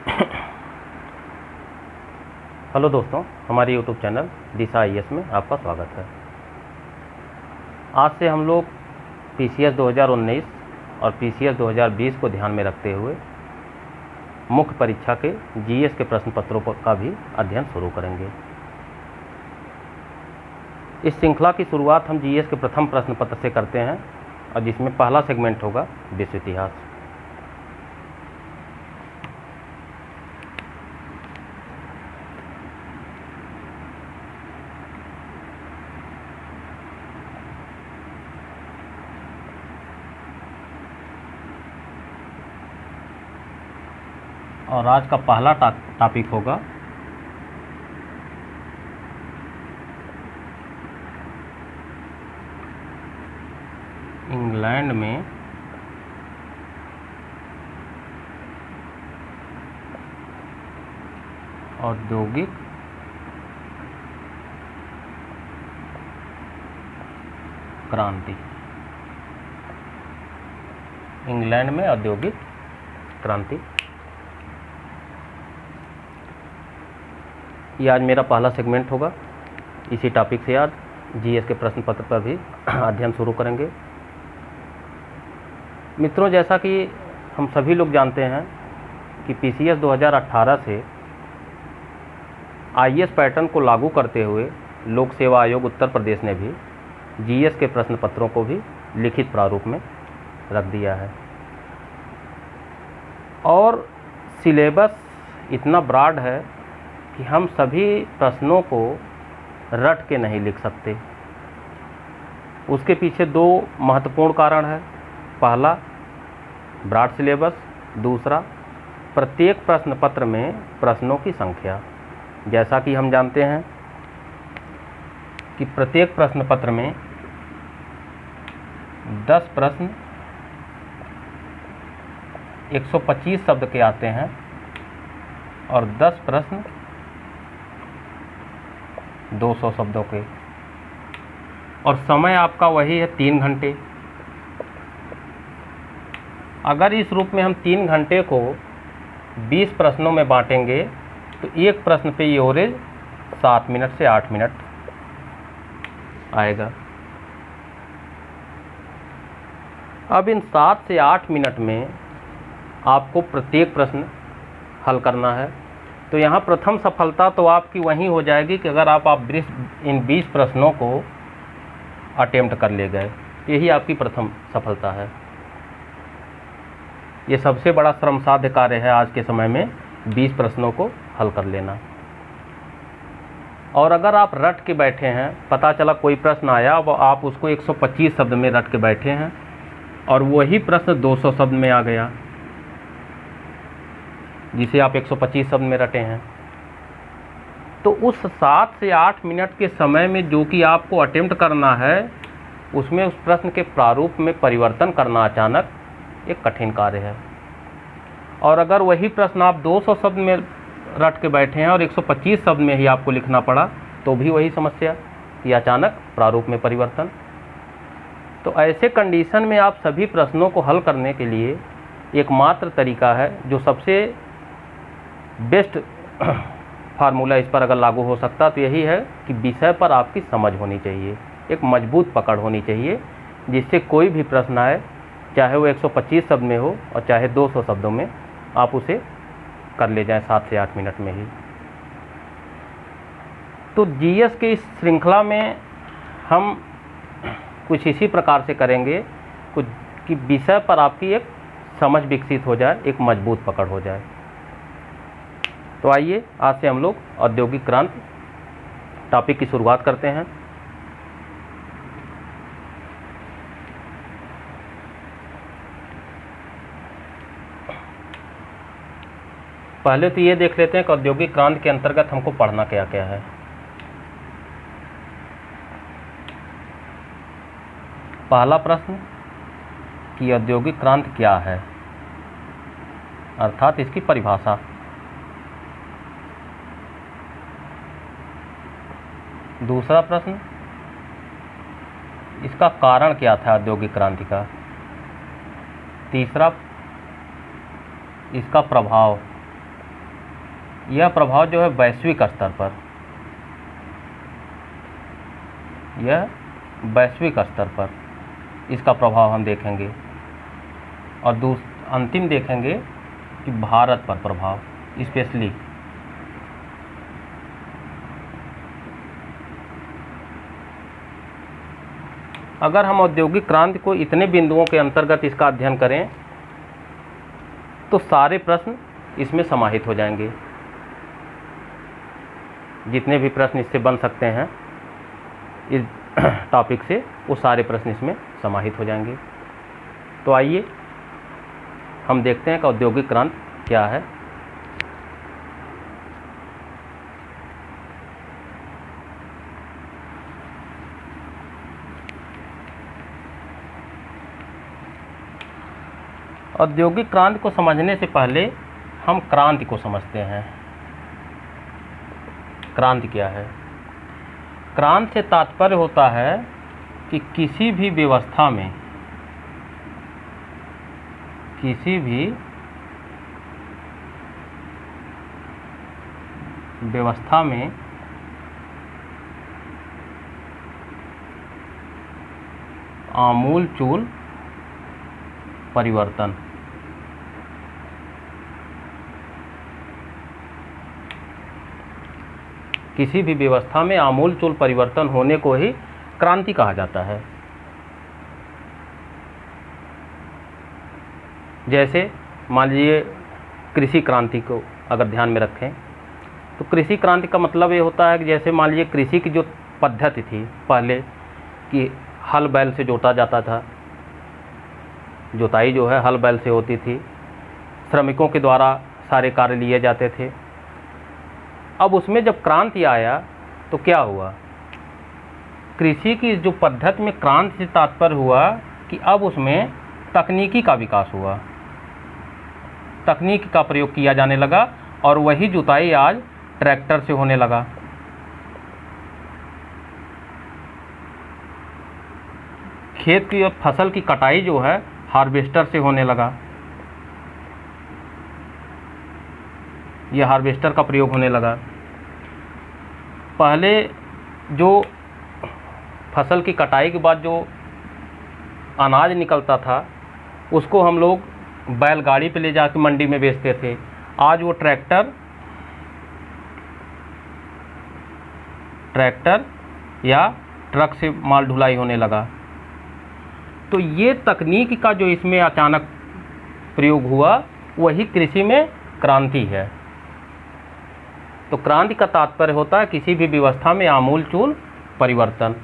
Hello दोस्तों, हमारे YouTube channel दिशा IAS में आपका स्वागत है। आज से हम लोग PCS 2019 और PCS 2020 को ध्यान में रखते हुए मुख्य परीक्षा के GS के प्रश्न पत्रों का भी अध्ययन शुरू करेंगे। इस श्रृंखला की शुरुआत हम GS के प्रथम प्रश्न पत्र से करते हैं और जिसमें पहला सेगमेंट होगा विश्व इतिहास। और आज का पहला टॉपिक होगा इंग्लैंड में औद्योगिक क्रांति। इंग्लैंड में औद्योगिक क्रांति, ये आज मेरा पहला सेगमेंट होगा। इसी टॉपिक से आज GS के प्रश्न पत्र पर भी अध्ययन शुरू करेंगे। मित्रों, जैसा कि हम सभी लोग जानते हैं कि PCS 2018 से IAS पैटर्न को लागू करते हुए लोक सेवा आयोग उत्तर प्रदेश ने भी GS के प्रश्न पत्रों को भी लिखित प्रारूप में रख दिया है। और सिलेबस इतना ब्रॉड है कि हम सभी प्रश्नों को रट के नहीं लिख सकते। उसके पीछे दो महत्वपूर्ण कारण है। पहला, ब्रॉड सिलेबस। दूसरा, प्रत्येक प्रश्न पत्र में प्रश्नों की संख्या। जैसा कि हम जानते हैं कि प्रत्येक प्रश्न पत्र में 10 प्रश्न 125 शब्द के आते हैं और 10 प्रश्न 200 शब्दों के, और समय आपका वही है 3 घंटे। अगर इस रूप में हम 3 घंटे को 20 प्रश्नों में बांटेंगे तो एक प्रश्न पे एवरेज 7 मिनट से 8 मिनट आएगा। अब इन 7 से 8 मिनट में आपको प्रत्येक प्रश्न हल करना है। तो यहाँ प्रथम सफलता तो आपकी वहीं हो जाएगी कि अगर आप इन 20 प्रश्नों को अटेम्प्ट कर ले गए, यही आपकी प्रथम सफलता है। ये सबसे बड़ा श्रमसाध्य कार्य है आज के समय में, 20 प्रश्नों को हल कर लेना। और अगर आप रट के बैठे हैं, पता चला कोई प्रश्न आया, वो आप उसको 125 शब्द में रट के बैठे हैं और वही प्रश्न 200 शब्द में आ गया जिसे आप 125 शब्द में रटे हैं, तो उस 7 से 8 मिनट के समय में जो कि आपको अटेम्प्ट करना है, उसमें उस प्रश्न के प्रारूप में परिवर्तन करना अचानक एक कठिन कार्य है। और अगर वही प्रश्न आप 200 शब्द में रट के बैठे हैं और 125 शब्द में ही आपको लिखना पड़ा, तो भी वही समस्या कि अचानक प्रारूप में परिवर्तन। तो ऐसे कंडीशन में आप सभी प्रश्नों को हल करने के लिए एकमात्र तरीका है, जो सबसे बेस्ट फार्मूला इस पर अगर लागू हो सकता तो यही है कि विषय पर आपकी समझ होनी चाहिए, एक मजबूत पकड़ होनी चाहिए, जिससे कोई भी प्रश्न आए, चाहे वो 125 शब्द में हो और चाहे 200 शब्दों में, आप उसे कर ले जाएं 7 से 8 मिनट में ही। तो GS के इस श्रृंखला में हम कुछ इसी प्रकार से करेंगे कुछ कि विषय पर आपकी एक समझ विकसित हो जाए, एक मजबूत पकड़ हो जाए। तो आइए आज से हम लोग औद्योगिक क्रांति टॉपिक की शुरुआत करते हैं। पहले तो ये देख लेते हैं कि औद्योगिक क्रांति के अंतर्गत हमको पढ़ना क्या क्या है। पहला प्रश्न कि औद्योगिक क्रांति क्या है, अर्थात इसकी परिभाषा। दूसरा प्रश्न, इसका कारण क्या था औद्योगिक क्रांति का। तीसरा, इसका प्रभाव। यह प्रभाव जो है वैश्विक स्तर पर, यह वैश्विक स्तर पर इसका प्रभाव हम देखेंगे, और अंतिम देखेंगे कि भारत पर प्रभाव स्पेशली। अगर हम औद्योगिक क्रांति को इतने बिंदुओं के अंतर्गत इसका अध्ययन करें तो सारे प्रश्न इसमें समाहित हो जाएंगे। जितने भी प्रश्न इससे बन सकते हैं इस टॉपिक से, वो सारे प्रश्न इसमें समाहित हो जाएंगे। तो आइए हम देखते हैं कि औद्योगिक क्रांति क्या है। औद्योगिक क्रांति को समझने से पहले हम क्रांति को समझते हैं। क्रांति क्या है? क्रांति से तात्पर्य होता है कि किसी भी व्यवस्था में, किसी भी व्यवस्था में आमूलचूल परिवर्तन। किसी भी व्यवस्था में आमूलचूल परिवर्तन होने को ही क्रांति कहा जाता है। जैसे मान लीजिए कृषि क्रांति को अगर ध्यान में रखें तो कृषि क्रांति का मतलब ये होता है कि जैसे मान लीजिए कृषि की जो पद्धति थी पहले कि हल बैल से जोता जाता था, जोताई जो है हल बैल से होती थी, श्रमिकों के द्वारा सारे कार्य लिए जाते थे। अब उसमें जब क्रांति आया तो क्या हुआ? कृषि की जो पद्धति में क्रांति से तात्पर्य हुआ कि अब उसमें तकनीकी का विकास हुआ, तकनीक का प्रयोग किया जाने लगा और वही जुताई आज ट्रैक्टर से होने लगा। खेत की फसल की कटाई जो है हार्वेस्टर से होने लगा, यह हार्वेस्टर का प्रयोग होने लगा। पहले जो फसल की कटाई के बाद जो अनाज निकलता था उसको हम लोग बैलगाड़ी पे ले जाकर मंडी में बेचते थे, आज वो ट्रैक्टर या ट्रक से माल ढुलाई होने लगा। तो ये तकनीक का जो इसमें अचानक प्रयोग हुआ वही कृषि में क्रांति है। तो क्रांति का तात्पर्य होता है किसी भी व्यवस्था में आमूलचूल परिवर्तन।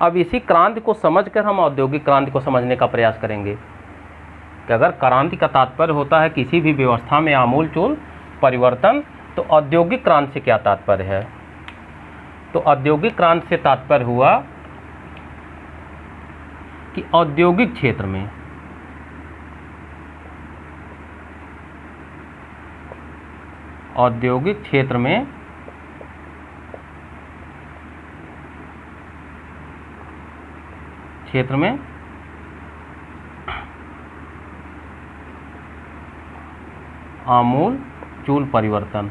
अब इसी क्रांति को समझकर हम औद्योगिक क्रांति को समझने का प्रयास करेंगे कि अगर क्रांति का तात्पर्य होता है किसी भी व्यवस्था में आमूलचूल परिवर्तन, तो औद्योगिक क्रांति से क्या तात्पर्य है? तो औद्योगिक क्रांति से तात्पर्य हुआ कि औद्योगिक क्षेत्र में आमूलचूल परिवर्तन।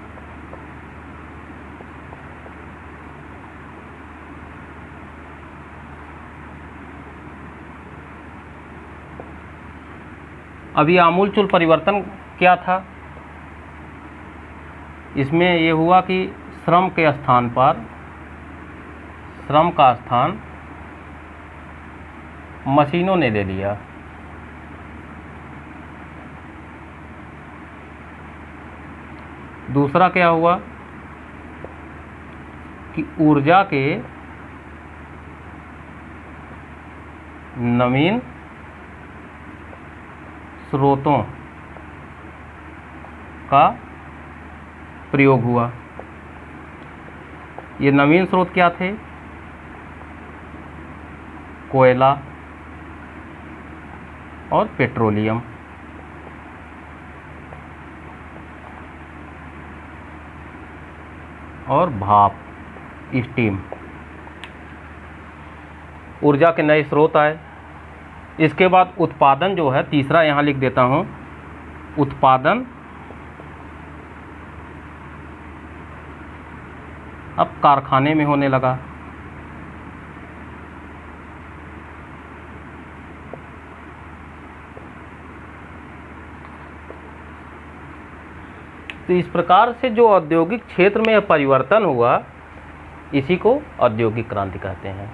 अभी आमूलचूल परिवर्तन क्या था? इसमें ये हुआ कि श्रम के स्थान पर श्रम का स्थान मशीनों ने ले लिया। दूसरा क्या हुआ कि ऊर्जा के नवीन स्रोतों का प्रयोग हुआ। ये नवीन स्रोत क्या थे? कोयला और पेट्रोलियम। और भाप, स्टीम। ऊर्जा के नए स्रोत आए। इसके बाद उत्पादन जो है, तीसरा यहाँ लिख देता हूँ, उत्पादन अब कारखाने में होने लगा। तो इस प्रकार से जो औद्योगिक क्षेत्र में परिवर्तन हुआ, इसी को औद्योगिक क्रांति कहते हैं।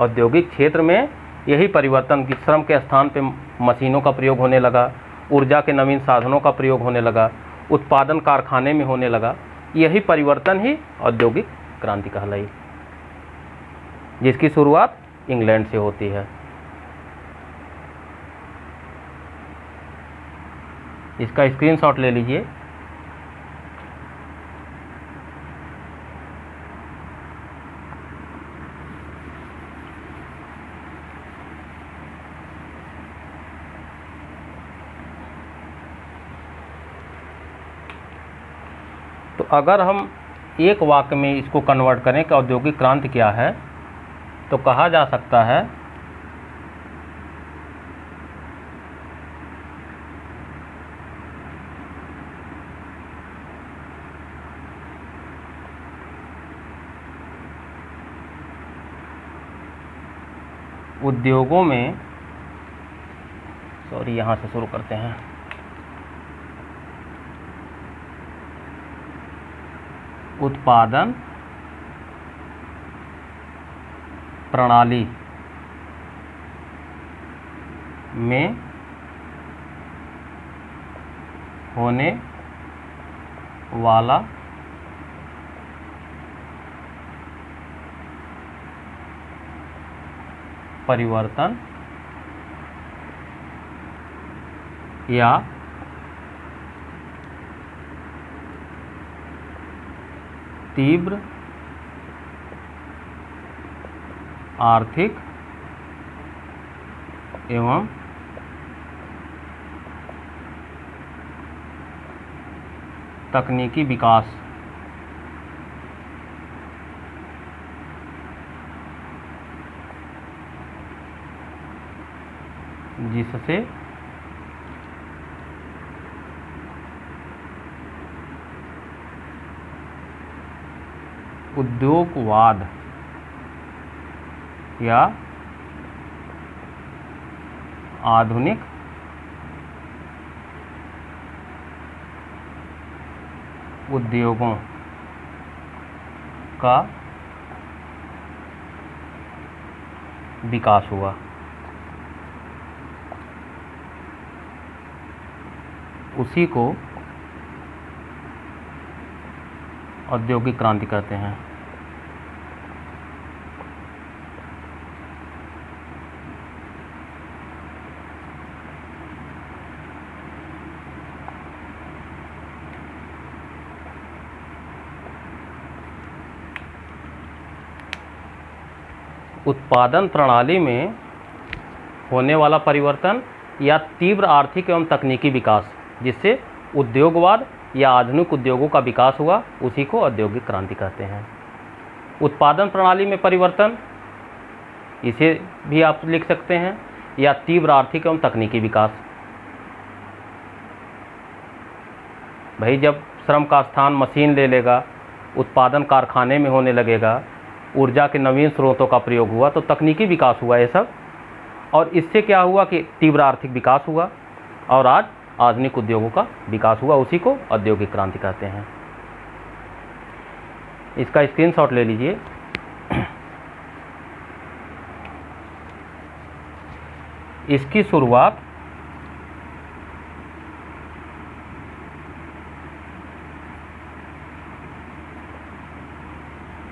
औद्योगिक क्षेत्र में यही परिवर्तन कि श्रम के स्थान पे मशीनों का प्रयोग होने लगा, ऊर्जा के नवीन साधनों का प्रयोग होने लगा, उत्पादन कारखाने में होने लगा। यही परिवर्तन ही औद्योगिक क्रांति कहलाई, जिसकी शुरुआत इंग्लैंड से होती है। इसका स्क्रीनशॉट ले लीजिए। तो अगर हम एक वाक्य में इसको कन्वर्ट करें कि औद्योगिक क्रांति क्या है, तो कहा जा सकता है उद्योगों में, यहाँ से शुरू करते हैं। उत्पादन प्रणाली में होने वाला परिवर्तन या तीव्र आर्थिक एवं तकनीकी विकास जिससे उद्योगवाद या आधुनिक उद्योगों का विकास हुआ, उसी को औद्योगिक क्रांति कहते हैं। उत्पादन प्रणाली में होने वाला परिवर्तन या तीव्र आर्थिक एवं तकनीकी विकास जिससे उद्योगवाद या आधुनिक उद्योगों का विकास हुआ, उसी को औद्योगिक क्रांति कहते हैं। उत्पादन प्रणाली में परिवर्तन, इसे भी आप लिख सकते हैं, या तीव्र आर्थिक एवं तकनीकी विकास। भाई जब श्रम का स्थान मशीन ले लेगा, उत्पादन कारखाने में होने लगेगा, ऊर्जा के नवीन स्रोतों का प्रयोग हुआ, तो तकनीकी विकास हुआ ये सब, और इससे क्या हुआ कि तीव्र आर्थिक विकास हुआ और आज आधुनिक उद्योगों का विकास हुआ, उसी को औद्योगिक क्रांति कहते हैं। इसका स्क्रीनशॉट ले लीजिए। इसकी शुरुआत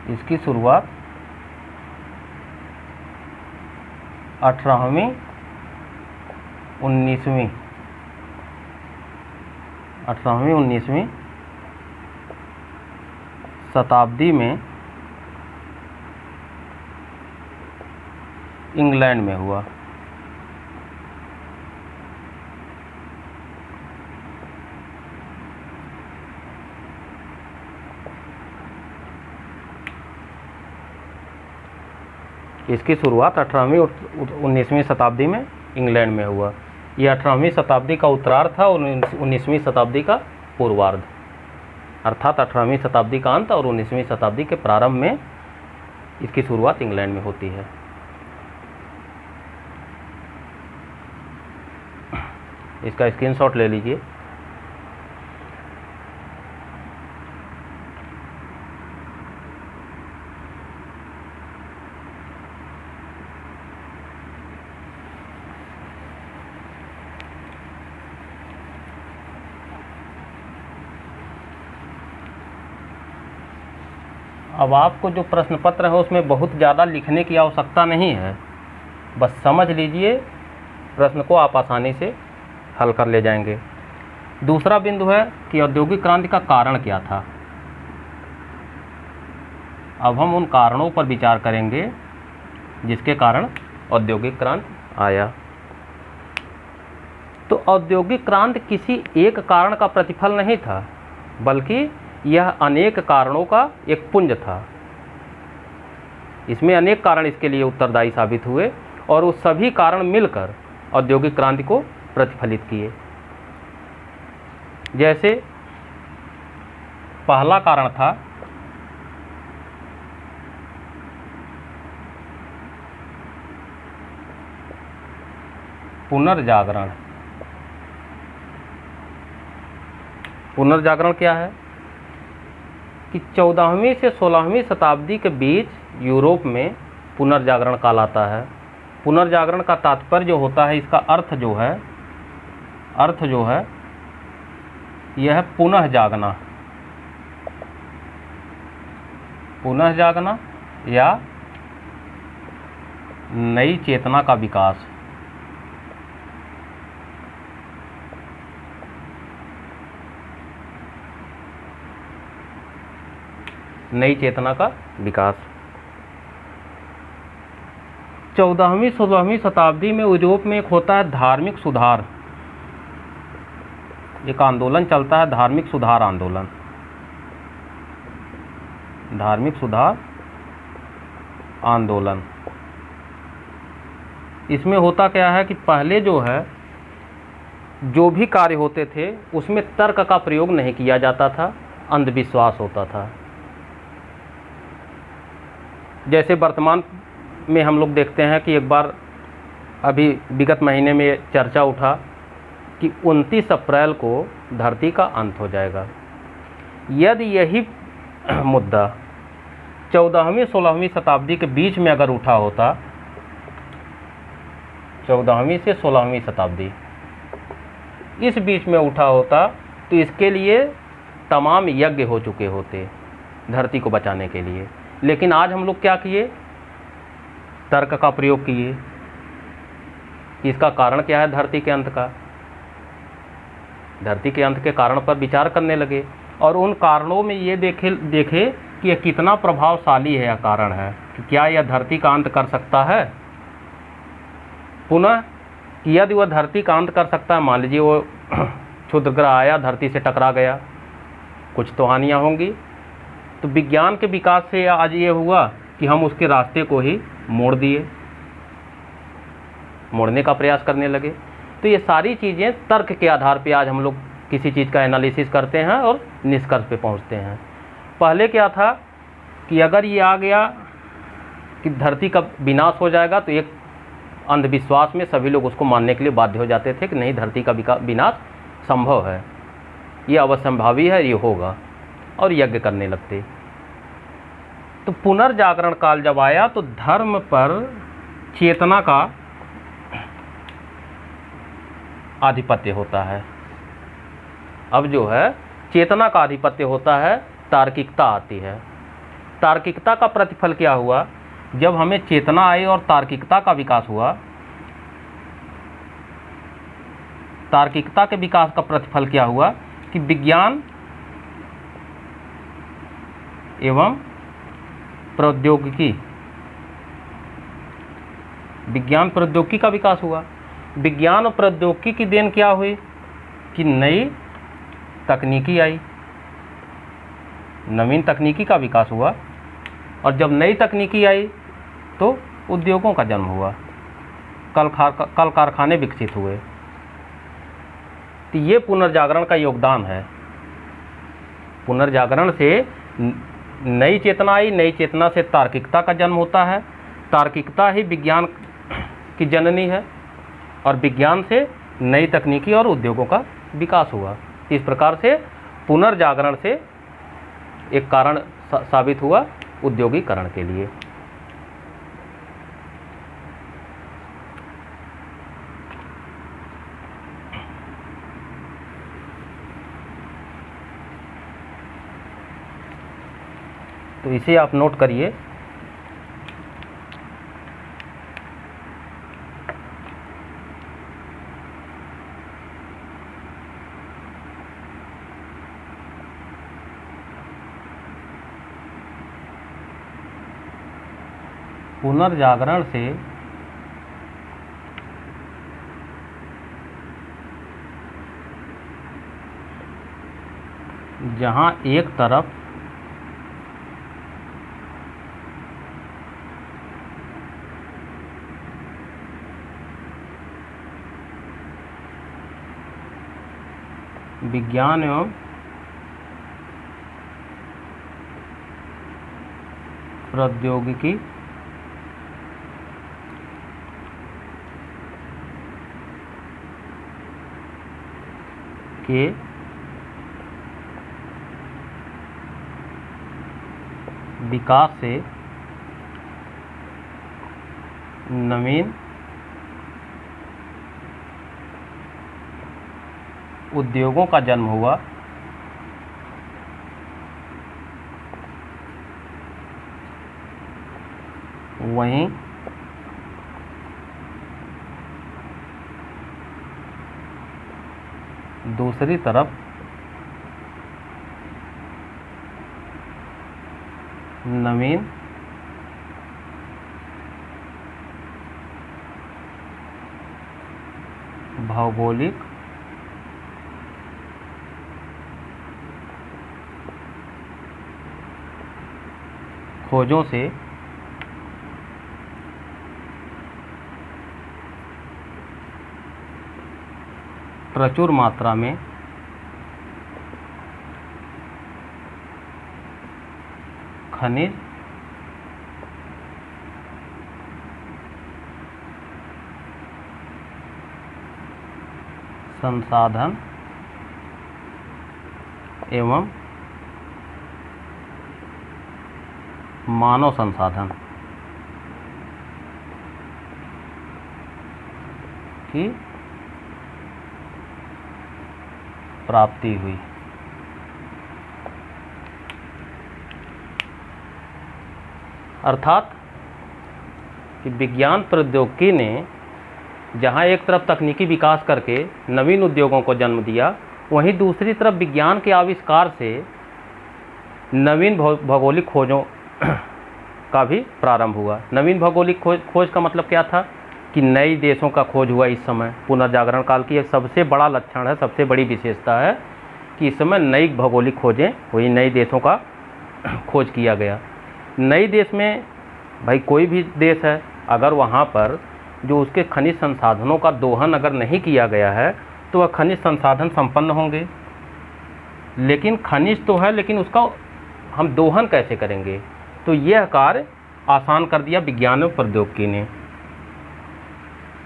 इसकी शुरुआत 18वीं 19वीं शताब्दी में इंग्लैंड में हुआ। इसकी शुरुआत 18वीं और 19वीं शताब्दी में इंग्लैंड में हुआ। यह 18वीं शताब्दी का उत्तरार्ध था और 19वीं शताब्दी का पूर्वार्ध। अर्थात 18वीं शताब्दी का अंत और 19वीं शताब्दी के प्रारंभ में इसकी शुरुआत इंग्लैंड में होती है। इसका स्क्रीनशॉट ले लीजिए। अब आपको जो प्रश्न पत्र है उसमें बहुत ज़्यादा लिखने की आवश्यकता नहीं है, बस समझ लीजिए, प्रश्न को आप आसानी से हल कर ले जाएंगे। दूसरा बिंदु है कि औद्योगिक क्रांति का कारण क्या था। अब हम उन कारणों पर विचार करेंगे जिसके कारण औद्योगिक क्रांति आया। तो औद्योगिक क्रांति किसी एक कारण का प्रतिफल नहीं था, बल्कि यह अनेक कारणों का एक पुंज था। इसमें अनेक कारण इसके लिए उत्तरदायी साबित हुए और वो सभी कारण मिलकर औद्योगिक क्रांति को प्रतिफलित किए। जैसे पहला कारण था पुनर्जागरण। पुनर्जागरण क्या है कि 14वीं से 16वीं शताब्दी के बीच यूरोप में पुनर्जागरण काल आता है। पुनर्जागरण का तात्पर्य जो होता है, इसका अर्थ जो है यह है पुनः जागना। पुनः जागना या नई चेतना का विकास। नई चेतना का विकास 14वीं 16वीं शताब्दी में यूरोप में एक होता है धार्मिक सुधार। एक आंदोलन चलता है, धार्मिक सुधार आंदोलन। धार्मिक सुधार आंदोलन। इसमें होता क्या है कि पहले जो है जो भी कार्य होते थे उसमें तर्क का प्रयोग नहीं किया जाता था, अंधविश्वास होता था। जैसे वर्तमान में हम लोग देखते हैं कि एक बार अभी विगत महीने में चर्चा उठा कि 29 अप्रैल को धरती का अंत हो जाएगा। यदि यही मुद्दा 14वीं 16वीं शताब्दी के बीच में अगर उठा होता, 14वीं से 16वीं शताब्दी इस बीच में उठा होता, तो इसके लिए तमाम यज्ञ हो चुके होते धरती को बचाने के लिए। लेकिन आज हम लोग क्या किए, तर्क का प्रयोग किए। इसका कारण क्या है धरती के अंत का? धरती के अंत के कारण पर विचार करने लगे और उन कारणों में ये देखे कि यह कितना प्रभावशाली है, यह कारण है कि क्या यह धरती का अंत कर सकता है। पुनः यदि वह धरती का अंत कर सकता है, मान लीजिए वो क्षुद्रग्रह आया, धरती से टकरा गया, कुछ तो हानियाँ होंगी। तो विज्ञान के विकास से आज ये हुआ कि हम उसके रास्ते को ही मोड़ दिए, मोड़ने का प्रयास करने लगे। तो ये सारी चीज़ें तर्क के आधार पे आज हम लोग किसी चीज़ का एनालिसिस करते हैं और निष्कर्ष पे पहुंचते हैं। पहले क्या था कि अगर ये आ गया कि धरती का विनाश हो जाएगा, तो एक अंधविश्वास में सभी लोग उसको मानने के लिए बाध्य हो जाते थे कि नहीं, धरती का विनाश संभव है, ये अवश्यंभावी है, ये होगा, और यज्ञ करने लगते। तो पुनर्जागरण काल जब आया तो धर्म पर चेतना का आधिपत्य होता है। अब जो है चेतना का आधिपत्य होता है, तार्किकता आती है। तार्किकता का प्रतिफल क्या हुआ? जब हमें चेतना आई और तार्किकता का विकास हुआ, तार्किकता के विकास का प्रतिफल क्या हुआ कि विज्ञान एवं प्रौद्योगिकी, विज्ञान प्रौद्योगिकी का विकास हुआ। विज्ञान और प्रौद्योगिकी की देन क्या हुई कि नई तकनीकी आई, नवीन तकनीकी का विकास हुआ। और जब नई तकनीकी आई तो उद्योगों का जन्म हुआ, कल कारखाने विकसित हुए। तो ये पुनर्जागरण का योगदान है। पुनर्जागरण से नई चेतना आई, नई चेतना से तार्किकता का जन्म होता है, तार्किकता ही विज्ञान की जननी है, और विज्ञान से नई तकनीकी और उद्योगों का विकास हुआ। इस प्रकार से पुनर्जागरण से एक कारण साबित हुआ औद्योगिकरण के लिए। तो इसे आप नोट करिए। पुनर्जागरण से जहां एक तरफ विज्ञान एवं प्रौद्योगिकी के विकास से नवीन उद्योगों का जन्म हुआ, वहीं दूसरी तरफ नवीन भौगोलिक खोजों से प्रचुर मात्रा में खनिज संसाधन एवं मानव संसाधन की प्राप्ति हुई। अर्थात कि विज्ञान प्रौद्योगिकी ने जहां एक तरफ तकनीकी विकास करके नवीन उद्योगों को जन्म दिया, वहीं दूसरी तरफ विज्ञान के आविष्कार से नवीन भौगोलिक खोजों का भी प्रारंभ हुआ। नवीन भौगोलिक खोज का मतलब क्या था कि नए देशों का खोज हुआ। इस समय पुनर्जागरण काल की एक सबसे बड़ा लक्षण है, सबसे बड़ी विशेषता है कि इस समय नई भौगोलिक खोजें हुई, नए देशों का खोज किया गया। नई देश में भाई कोई भी देश है, अगर वहाँ पर जो उसके खनिज संसाधनों का दोहन अगर नहीं किया गया है तो वह खनिज संसाधन संपन्न होंगे, लेकिन खनिज तो है, लेकिन उसका हम दोहन कैसे करेंगे? तो यह कार्य आसान कर दिया विज्ञान और प्रौद्योगिकी ने।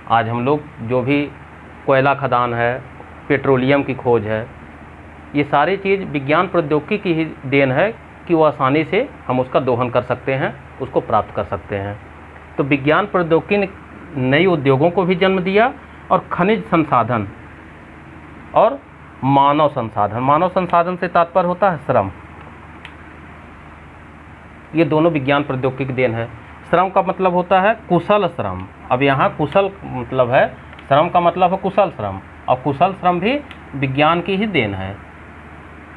आज हम लोग जो भी कोयला खदान है, पेट्रोलियम की खोज है, ये सारी चीज़ विज्ञान प्रौद्योगिकी की ही देन है कि वो आसानी से हम उसका दोहन कर सकते हैं, उसको प्राप्त कर सकते हैं। तो विज्ञान प्रौद्योगिकी ने नए उद्योगों को भी जन्म दिया, और खनिज संसाधन और मानव संसाधन, मानव संसाधन से तात्पर्य होता है श्रम, ये दोनों विज्ञान प्रौद्योगिकी की देन है। श्रम का मतलब होता है कुशल श्रम। अब यहाँ कुशल मतलब है, श्रम का मतलब है कुशल श्रम, और कुशल श्रम भी विज्ञान की ही देन है।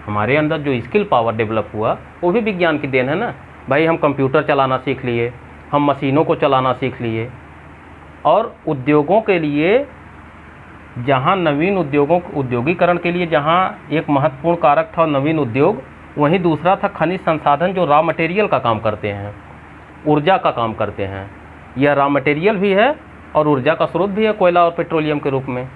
हमारे अंदर जो स्किल पावर डेवलप हुआ वो भी विज्ञान की देन है ना। भाई हम कंप्यूटर चलाना सीख लिए, हम मशीनों को चलाना सीख लिए, और उद्योगों के लिए जहाँ नवीन उद्योगीकरण के लिए जहाँ एक महत्वपूर्ण कारक था नवीन उद्योग, वहीं दूसरा था खनिज संसाधन जो रॉ मटेरियल का काम करते हैं, ऊर्जा का काम करते हैं। यह रॉ मटेरियल भी है और ऊर्जा का स्रोत भी है कोयला और पेट्रोलियम के रूप में।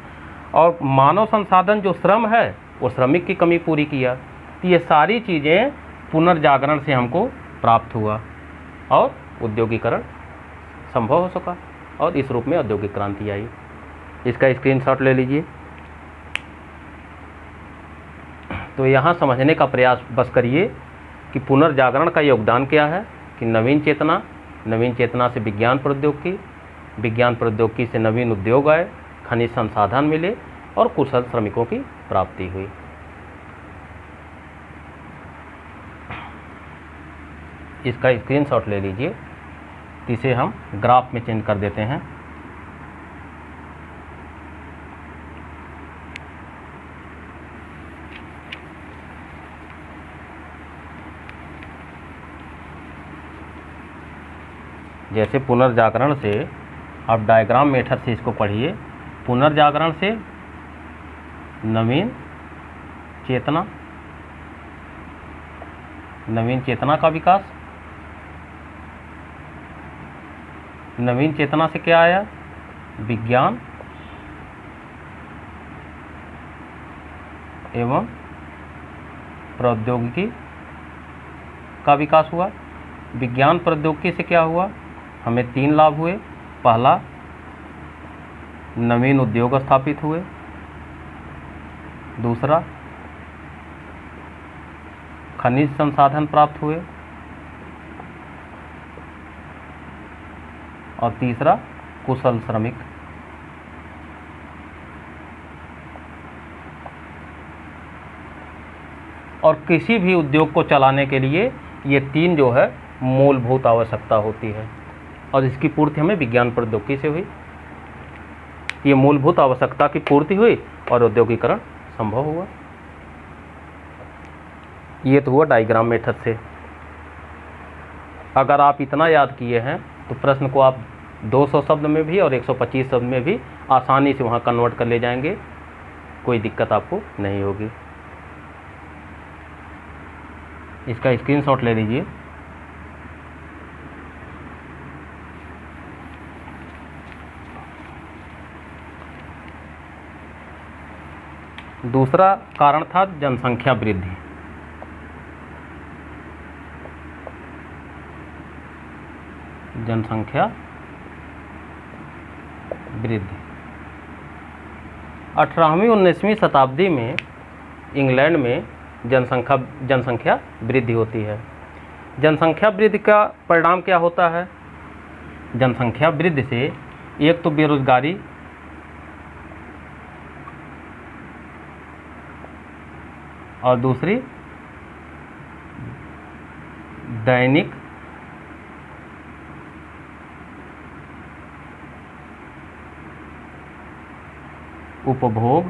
और मानव संसाधन जो श्रम है वो श्रमिक की कमी पूरी किया। तो ये सारी चीज़ें पुनर्जागरण से हमको प्राप्त हुआ और औद्योगिकरण संभव हो सका और इस रूप में औद्योगिक क्रांति आई। इसका स्क्रीनशॉट ले लीजिए। तो यहाँ समझने का प्रयास बस करिए कि पुनर्जागरण का योगदान क्या है, कि नवीन चेतना से विज्ञान प्रौद्योगिकी से नवीन उद्योग आए, खनिज संसाधन मिले और कुशल श्रमिकों की प्राप्ति हुई। इसका स्क्रीनशॉट ले लीजिए। इसे हम ग्राफ में चेंज कर देते हैं। जैसे पुनर्जागरण से आप डायग्राम मेथड से इसको पढ़िए। पुनर्जागरण से नवीन चेतना का विकास, नवीन चेतना से क्या आया, विज्ञान एवं प्रौद्योगिकी का विकास हुआ। विज्ञान प्रौद्योगिकी से क्या हुआ, हमें 3 लाभ हुए। पहला, नवीन उद्योग स्थापित हुए। दूसरा, खनिज संसाधन प्राप्त हुए। और तीसरा, कुशल श्रमिक। और किसी भी उद्योग को चलाने के लिए ये 3 जो है मूलभूत आवश्यकता होती है और इसकी पूर्ति हमें विज्ञान प्रौद्योगिकी से हुई। ये मूलभूत आवश्यकता की पूर्ति हुई और औद्योगिकरण संभव हुआ। ये तो हुआ डायग्राम मेथड से। अगर आप इतना याद किए हैं तो प्रश्न को आप 200 शब्द में भी और 125 शब्द में भी आसानी से वहाँ कन्वर्ट कर ले जाएंगे, कोई दिक्कत आपको नहीं होगी। इसका स्क्रीनशॉट ले लीजिए। दूसरा कारण था जनसंख्या वृद्धि। जनसंख्या वृद्धि 18वीं 19वीं शताब्दी में इंग्लैंड में जनसंख्या वृद्धि होती है। जनसंख्या वृद्धि का परिणाम क्या होता है? जनसंख्या वृद्धि से एक तो बेरोजगारी, और दूसरी दैनिक उपभोग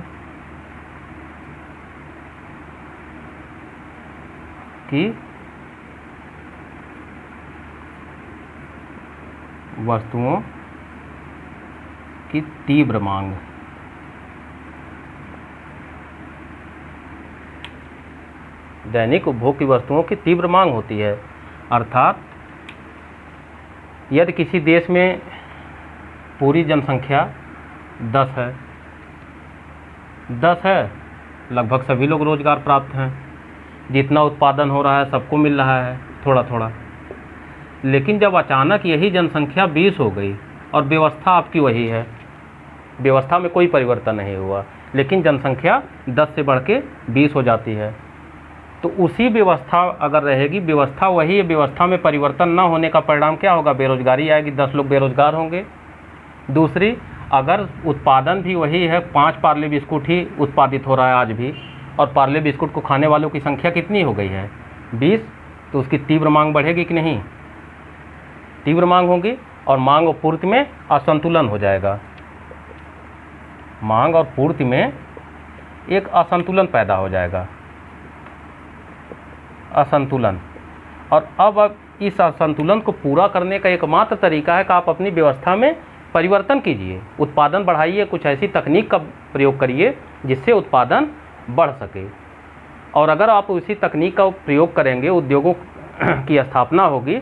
की वस्तुओं की तीव्र मांग। दैनिक उपभोग की वस्तुओं की तीव्र मांग होती है। अर्थात यदि किसी देश में पूरी जनसंख्या 10 है, लगभग सभी लोग रोजगार प्राप्त हैं, जितना उत्पादन हो रहा है सबको मिल रहा है थोड़ा थोड़ा। लेकिन जब अचानक यही जनसंख्या 20 हो गई और व्यवस्था आपकी वही है, व्यवस्था में कोई परिवर्तन नहीं हुआ, लेकिन जनसंख्या 10 से बढ़ के 20 हो जाती है, तो उसी व्यवस्था अगर रहेगी, व्यवस्था वही है, व्यवस्था में परिवर्तन न होने का परिणाम क्या होगा? बेरोजगारी आएगी, 10 लोग बेरोजगार होंगे। दूसरी, अगर उत्पादन भी वही है, 5 पार्ले बिस्कुट ही उत्पादित हो रहा है आज भी, और पार्ले बिस्कुट को खाने वालों की संख्या कितनी हो गई है? 20, तो उसकी तीव्र मांग बढ़ेगी कि नहीं? तीव्र मांग होगी और मांग और पूर्ति में असंतुलन हो जाएगा। मांग और पूर्ति में एक असंतुलन पैदा हो जाएगा, असंतुलन। और अब इस असंतुलन को पूरा करने का एकमात्र तरीका है कि आप अपनी व्यवस्था में परिवर्तन कीजिए, उत्पादन बढ़ाइए, कुछ ऐसी तकनीक का प्रयोग करिए जिससे उत्पादन बढ़ सके। और अगर आप उसी तकनीक का प्रयोग करेंगे, उद्योगों की स्थापना होगी,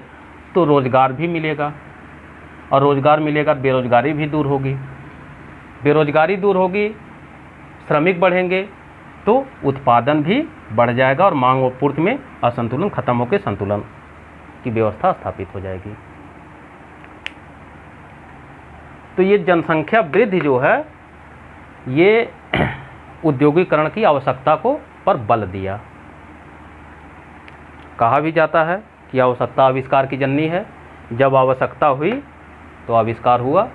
तो रोज़गार भी मिलेगा, और रोज़गार मिलेगा, बेरोजगारी भी दूर होगी। बेरोजगारी दूर होगी, श्रमिक बढ़ेंगे, तो उत्पादन भी बढ़ जाएगा और मांग और पूर्ति में असंतुलन खत्म होकर संतुलन की व्यवस्था स्थापित हो जाएगी। तो ये जनसंख्या वृद्धि जो है ये औद्योगिकरण की आवश्यकता को पर बल दिया। कहा भी जाता है कि आवश्यकता आविष्कार की जननी है। जब आवश्यकता हुई तो आविष्कार हुआ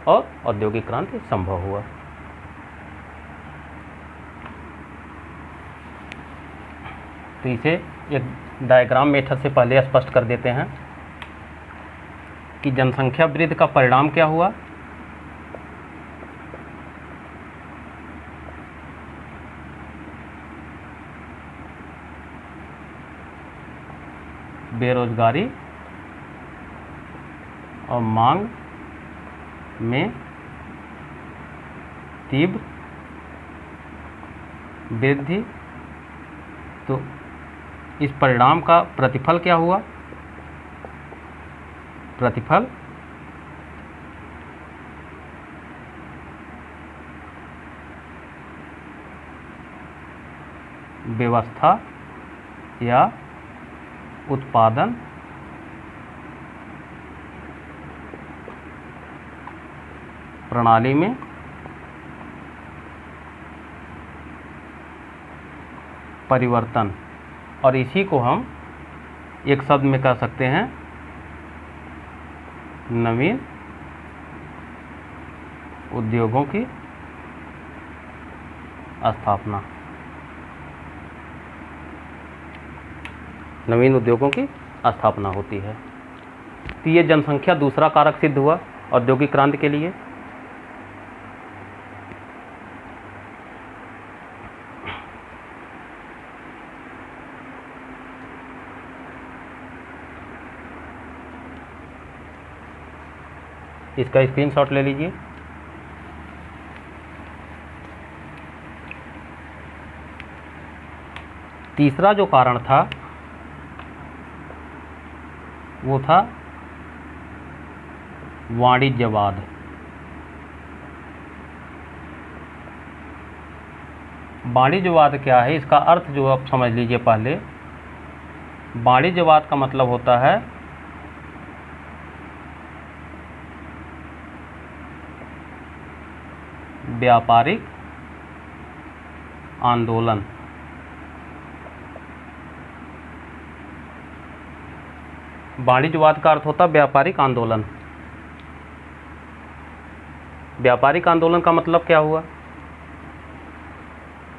और औद्योगिक क्रांति संभव हुआ। तो इसे एक डायग्राम मेथड से पहले स्पष्ट कर देते हैं कि जनसंख्या वृद्धि का परिणाम क्या हुआ। बेरोजगारी और मांग में तीव्र वृद्धि। तो इस परिणाम का प्रतिफल क्या हुआ? प्रतिफल व्यवस्था या उत्पादन प्रणाली में परिवर्तन, और इसी को हम एक शब्द में कह सकते हैं नवीन उद्योगों की स्थापना। नवीन उद्योगों की स्थापना होती है। तो ये जनसंख्या दूसरा कारक सिद्ध हुआ औद्योगिक क्रांति के लिए। इसका स्क्रीनशॉट ले लीजिए। तीसरा जो कारण था वो था वाणिज्यवाद। वाणिज्यवाद क्या है, इसका अर्थ जो आप समझ लीजिए पहले। वाणिज्यवाद का मतलब होता है व्यापारिक आंदोलन। वाणिज्यवाद का अर्थ होता है व्यापारिक आंदोलन। व्यापारिक आंदोलन का मतलब क्या हुआ?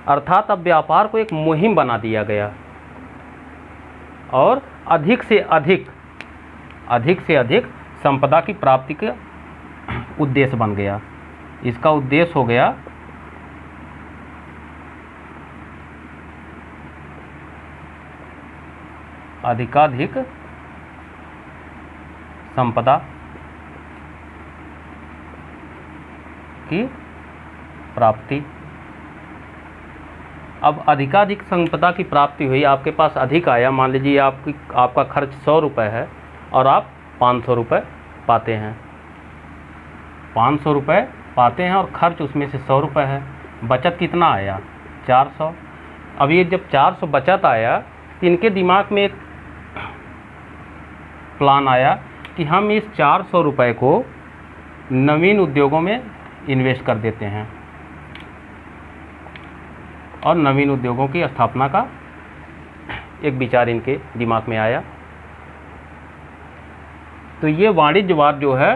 अर्थात अब व्यापार को एक मुहिम बना दिया गया और अधिक से अधिक संपदा की प्राप्ति का उद्देश्य बन गया। इसका उद्देश्य हो गया अधिकाधिक संपदा की प्राप्ति। अब अधिकाधिक संपदा की प्राप्ति हुई, आपके पास अधिक आया। मान लीजिए आपका खर्च 100 रुपये है और आप 500 रुपये पाते हैं। 500 रुपये पाते हैं और खर्च उसमें से 100 रुपये है। बचत कितना आया? 400। अब ये जब 400 बचत आया तो इनके दिमाग में एक प्लान आया कि हम इस 400 रुपये को नवीन उद्योगों में इन्वेस्ट कर देते हैं और नवीन उद्योगों की स्थापना का एक विचार इनके दिमाग में आया। तो ये वाणिज्यवाद जो है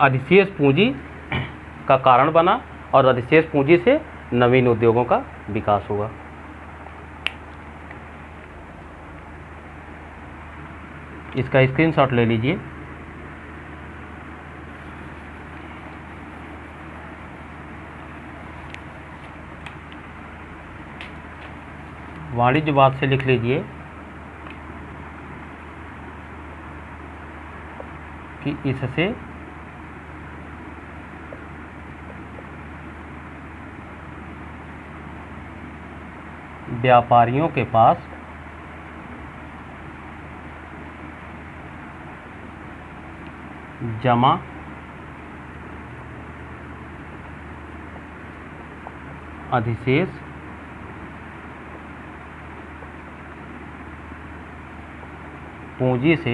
अधिशेष पूंजी का कारण बना और अधिशेष पूंजी से नवीन उद्योगों का विकास हुआ। इसका स्क्रीनशॉट ले लीजिए। वाणिज्यवाद से लिख लीजिए कि इससे व्यापारियों के पास जमा अधिशेष पूंजी से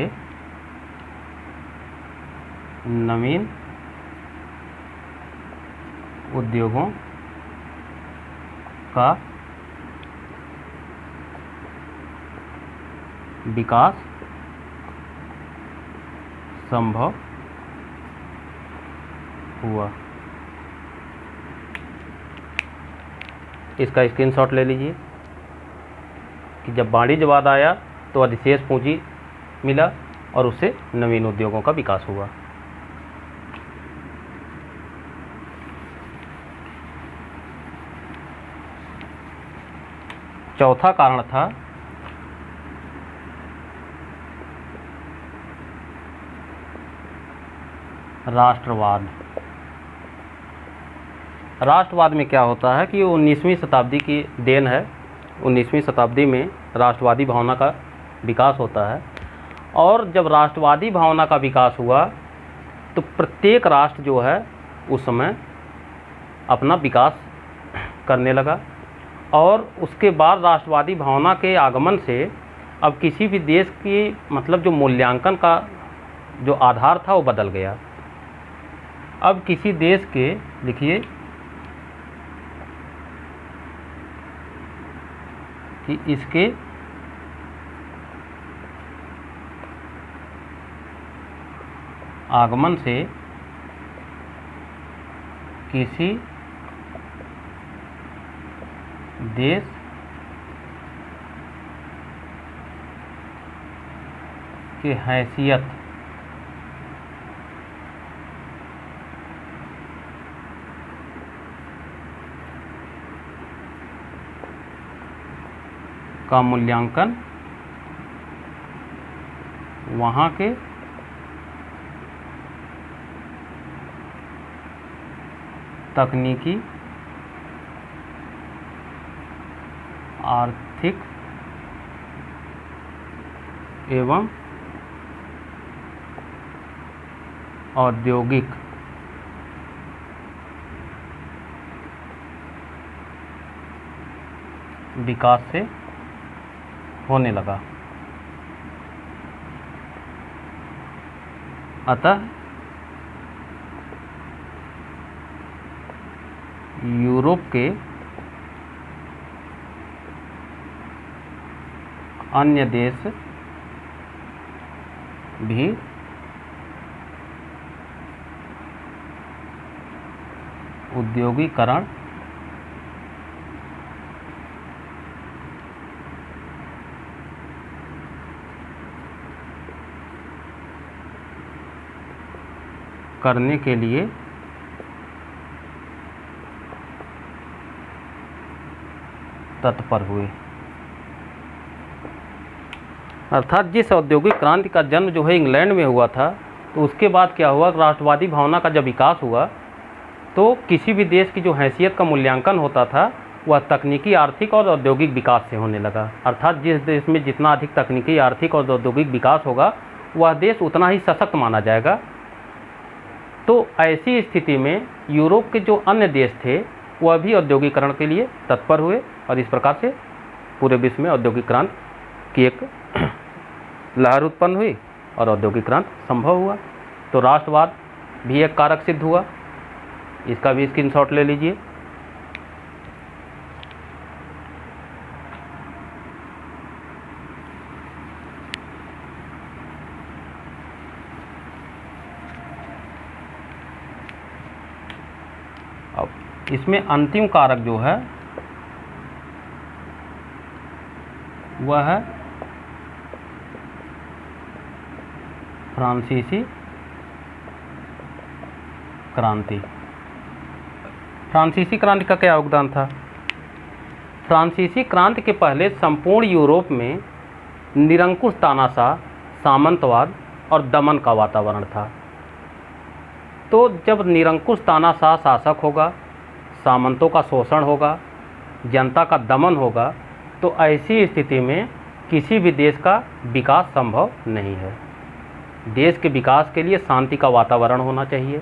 नवीन उद्योगों का विकास संभव हुआ। इसका स्क्रीनशॉट ले लीजिए कि जब वाणिज्यवाद आया तो अधिशेष पूंजी मिला और उससे नवीन उद्योगों का विकास हुआ। चौथा कारण था राष्ट्रवाद। राष्ट्रवाद में क्या होता है कि 19वीं शताब्दी की देन है। 19वीं शताब्दी में राष्ट्रवादी भावना का विकास होता है और जब राष्ट्रवादी भावना का विकास हुआ तो प्रत्येक राष्ट्र जो है उस समय अपना विकास करने लगा और उसके बाद राष्ट्रवादी भावना के आगमन से अब किसी भी देश की मतलब जो मूल्यांकन का जो आधार था वो बदल गया। अब किसी देश के लिखिए कि इसके आगमन से किसी देश की हैसियत का मूल्यांकन वहाँ के तकनीकी, आर्थिक एवं औद्योगिक विकास से होने लगा। अतः यूरोप के अन्य देश भी औद्योगिकरण करने के लिए तत्पर हुए। अर्थात जिस औद्योगिक क्रांति का जन्म जो है इंग्लैंड में हुआ था तो उसके बाद क्या हुआ, राष्ट्रवादी भावना का जब विकास हुआ तो किसी भी देश की जो हैसियत का मूल्यांकन होता था वह तकनीकी, आर्थिक और औद्योगिक विकास से होने लगा। अर्थात जिस देश में जितना अधिक तकनीकी, आर्थिक और औद्योगिक विकास होगा वह देश उतना ही सशक्त माना जाएगा। तो ऐसी स्थिति में यूरोप के जो अन्य देश थे वह भी औद्योगिकरण के लिए तत्पर हुए और इस प्रकार से पूरे विश्व में औद्योगिक क्रांति की एक लहर उत्पन्न हुई और औद्योगिक क्रांति संभव हुआ। तो राष्ट्रवाद भी एक कारक सिद्ध हुआ। इसका भी स्क्रीनशॉट ले लीजिए। अब इसमें अंतिम कारक जो है वह है फ्रांसीसी क्रांति। फ्रांसीसी क्रांति का क्या योगदान था? फ्रांसीसी क्रांति के पहले संपूर्ण यूरोप में निरंकुश तानाशाह, सामंतवाद और दमन का वातावरण था। तो जब निरंकुश तानाशाह शासक होगा, सामंतों का शोषण होगा, जनता का दमन होगा, तो ऐसी स्थिति में किसी भी देश का विकास संभव नहीं है। देश के विकास के लिए शांति का वातावरण होना चाहिए,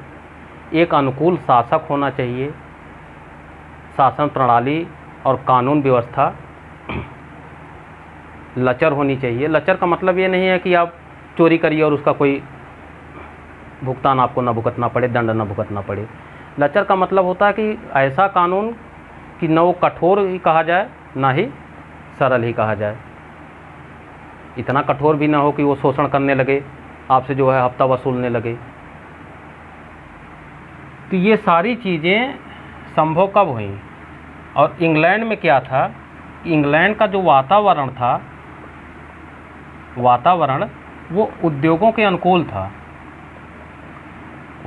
एक अनुकूल शासक होना चाहिए, शासन प्रणाली और कानून व्यवस्था लचर होनी चाहिए। लचर का मतलब ये नहीं है कि आप चोरी करिए और उसका कोई भुगतान आपको ना भुगतना पड़े, दंड ना भुगतना पड़े। लचर का मतलब होता है कि ऐसा कानून कि न वो कठोर ही कहा जाए ना ही सरल ही कहा जाए। इतना कठोर भी ना हो कि वो शोषण करने लगे, आपसे जो है हफ्ता वसूलने लगे। तो ये सारी चीज़ें संभव कब हुई? और इंग्लैंड में क्या था, इंग्लैंड का जो वातावरण था, वातावरण वो उद्योगों के अनुकूल था।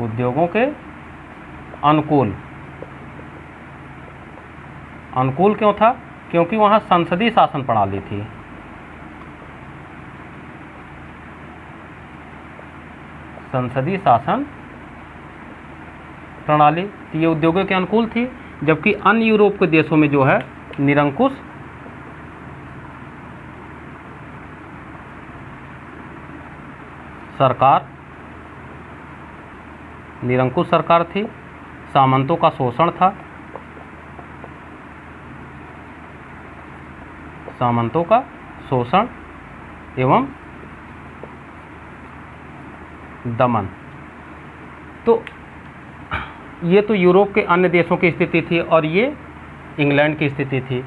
उद्योगों के अनुकूल। अनुकूल क्यों था? क्योंकि वहाँ संसदीय शासन प्रणाली थी। संसदीय शासन प्रणाली, तो ये उद्योगों के अनुकूल थी। जबकि अन्य यूरोप के देशों में जो है निरंकुश सरकार, निरंकुश सरकार थी, सामंतों का शोषण था, सामंतों का शोषण एवं दमन। तो ये तो यूरोप के अन्य देशों की स्थिति थी और ये इंग्लैंड की स्थिति थी।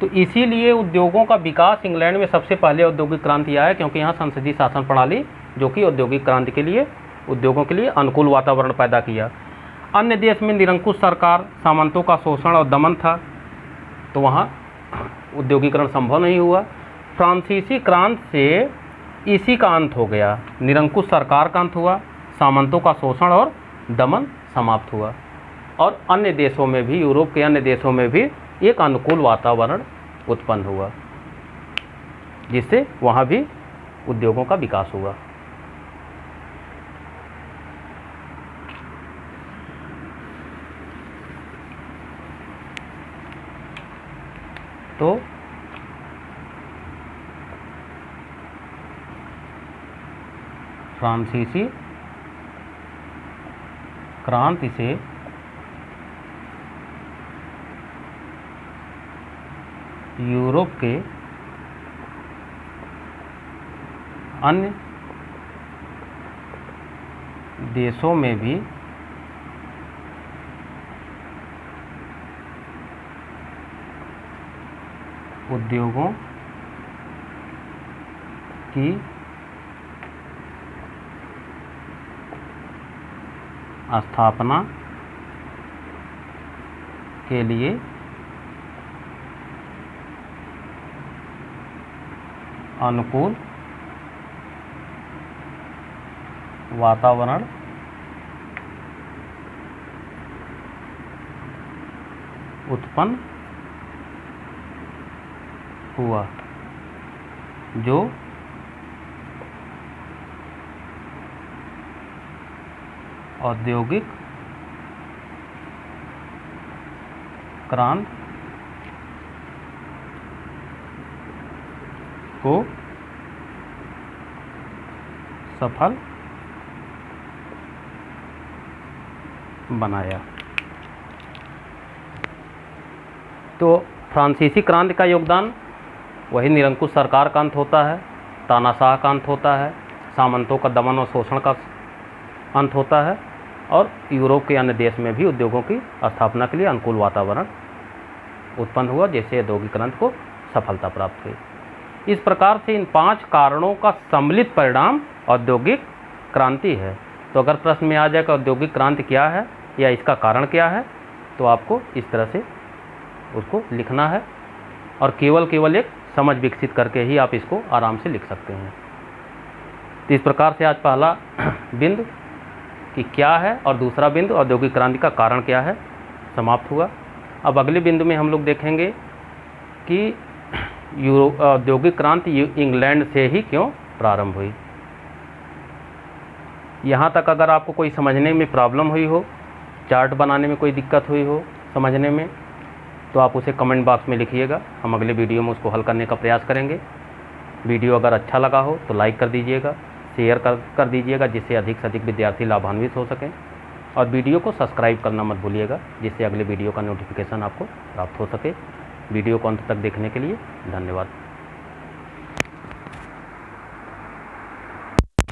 तो इसीलिए उद्योगों का विकास इंग्लैंड में सबसे पहले औद्योगिक क्रांति आया, क्योंकि यहाँ संसदीय शासन प्रणाली जो कि औद्योगिक क्रांति के लिए, उद्योगों के लिए अनुकूल वातावरण पैदा किया। अन्य देश में निरंकुश सरकार, सामंतों का शोषण और दमन था, तो वहाँ उद्योगीकरण संभव नहीं हुआ। फ्रांसीसी क्रांति से इसी का अंत हो गया, निरंकुश सरकार का अंत हुआ, सामंतों का शोषण और दमन समाप्त हुआ। और अन्य देशों में भी, यूरोप के अन्य देशों में भी एक अनुकूल वातावरण उत्पन्न हुआ, जिससे वहाँ भी उद्योगों का विकास हुआ। तो फ्रांसीसी क्रांति से यूरोप के अन्य देशों में भी उद्योगों की स्थापना के लिए अनुकूल वातावरण उत्पन्न हुआ, जो औद्योगिक क्रांति को सफल बनाया। तो फ्रांसीसी क्रांति का योगदान वही निरंकुश सरकार का अंत होता है, तानाशाह का अंत होता है, सामंतों का दमन और शोषण का अंत होता है, और यूरोप के अन्य देश में भी उद्योगों की स्थापना के लिए अनुकूल वातावरण उत्पन्न हुआ, जैसे औद्योगिक क्रांति को सफलता प्राप्त हुई। इस प्रकार से इन 5 कारणों का सम्मिलित परिणाम औद्योगिक क्रांति है। तो अगर प्रश्न में आ जाए कि औद्योगिक क्रांति क्या है या इसका कारण क्या है, तो आपको इस तरह से उसको लिखना है, और केवल एक समझ विकसित करके ही आप इसको आराम से लिख सकते हैं। तो इस प्रकार से आज पहला बिंदु कि क्या है और दूसरा बिंदु औद्योगिक क्रांति का कारण क्या है समाप्त हुआ। अब अगले बिंदु में हम लोग देखेंगे कि औद्योगिक क्रांति इंग्लैंड से ही क्यों प्रारंभ हुई। यहाँ तक अगर आपको कोई समझने में प्रॉब्लम हुई हो, चार्ट बनाने में कोई दिक्कत हुई हो समझने में, तो आप उसे कमेंट बॉक्स में लिखिएगा, हम अगले वीडियो में उसको हल करने का प्रयास करेंगे। वीडियो अगर अच्छा लगा हो तो लाइक कर दीजिएगा, शेयर कर दीजिएगा, जिससे अधिक से अधिक विद्यार्थी लाभान्वित हो सकें, और वीडियो को सब्सक्राइब करना मत भूलिएगा, जिससे अगले वीडियो का नोटिफिकेशन आपको प्राप्त हो सके। वीडियो को अंत तक देखने के लिए धन्यवाद।